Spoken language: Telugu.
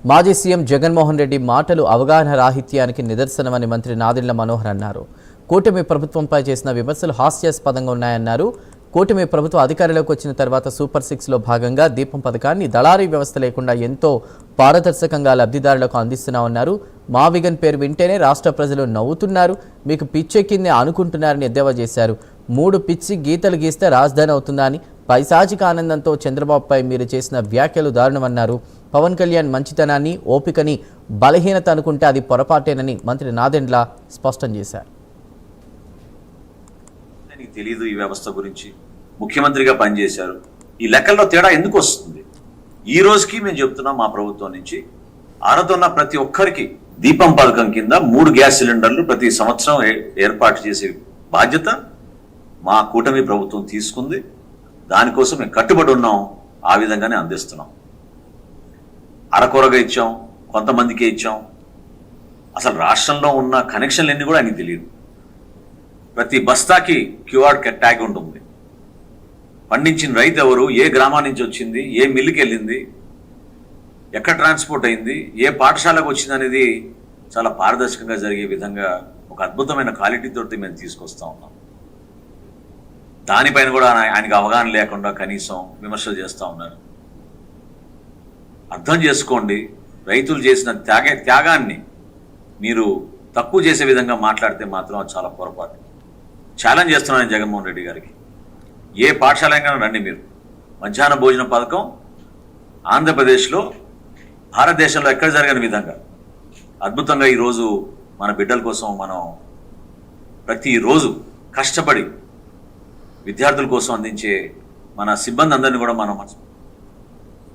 మాజీ సీఎం జగన్మోహన్ రెడ్డి మాటలు అవగాహన రాహిత్యానికి నిదర్శనమని మంత్రి నాదెండ్ల మనోహర్ అన్నారు. కూటమి ప్రభుత్వంపై చేసిన విమర్శలు హాస్యాస్పదంగా ఉన్నాయన్నారు. కూటమి ప్రభుత్వం అధికారంలోకి వచ్చిన తర్వాత సూపర్ 6లో భాగంగా దీపం పథకాన్ని దళారీ వ్యవస్థ లేకుండా ఎంతో పారదర్శకంగా లబ్ధిదారులకు అందిస్తున్నామన్నారు. మా విగన్ పేరు వింటేనే రాష్ట్ర ప్రజలు నవ్వుతున్నారు, మీకు పిచ్చెక్కింది అనుకుంటున్నారని ఎద్దేవా చేశారు. 3 పిచ్చి గీతలు గీస్తే రాజధాని అవుతుందా అని పైశాచిక ఆనందంతో చంద్రబాబుపై మీరు చేసిన వ్యాఖ్యలు దారుణమన్నారు. పవన్ కళ్యాణ్ మంచితనాన్ని, ఓపికని బలహీనత అనుకుంటే అది పొరపాటేనని మంత్రి నాదెండ్ల స్పష్టం చేశారు. తెలీదు ఈ వ్యవస్థ గురించి, ముఖ్యమంత్రిగా పనిచేశారు, ఈ లెక్కల్లో తేడా ఎందుకు వస్తుంది? ఈ రోజుకి మేము చెప్తున్నాం, మా ప్రభుత్వం నుంచి ఆరుతున్న ప్రతి ఒక్కరికి దీపం పథకం కింద 3 గ్యాస్ సిలిండర్లు ప్రతి సంవత్సరం ఏర్పాటు చేసే బాధ్యత మా కూటమి ప్రభుత్వం తీసుకుంది. దానికోసం మేము కట్టుబడి ఉన్నాం, ఆ విధంగానే అందిస్తున్నాం. అరకొరగా ఇచ్చాం, కొంతమందికే ఇచ్చాం. అసలు రాష్ట్రంలో ఉన్న కనెక్షన్లు ఎన్ని కూడా ఆయనకి తెలియదు. ప్రతి బస్తాకి క్యూఆర్ ట్యాగ్ ఉంటుంది. పండించిన రైతు ఎవరు, ఏ గ్రామం నుంచి వచ్చింది, ఏ మిల్లుకి వెళ్ళింది, ఎక్కడ ట్రాన్స్పోర్ట్ అయింది, ఏ పాఠశాలకు వచ్చింది అనేది చాలా పారదర్శకంగా జరిగే విధంగా ఒక అద్భుతమైన క్వాలిటీతో మేము తీసుకొస్తా ఉన్నాం. దానిపైన కూడా ఆయనకు అవగాహన లేకుండా కనీసం విమర్శలు చేస్తూ ఉన్నారు. అర్థం చేసుకోండి, రైతులు చేసిన త్యాగాన్ని మీరు తక్కువ చేసే విధంగా మాట్లాడితే మాత్రం అది చాలా పొరపాటు. ఛాలెంజ్ చేస్తున్నాను జగన్మోహన్ రెడ్డి గారికి. ఏ పాఠశాలైనా రండి మీరు. మధ్యాహ్న భోజన పథకం ఆంధ్రప్రదేశ్లో భారతదేశంలో ఎక్కడ జరగని విధంగా అద్భుతంగా ఈరోజు మన బిడ్డల కోసం మనం ప్రతిరోజు కష్టపడి విద్యార్థుల కోసం అందించే మన సిబ్బంది అందరినీ కూడా మనం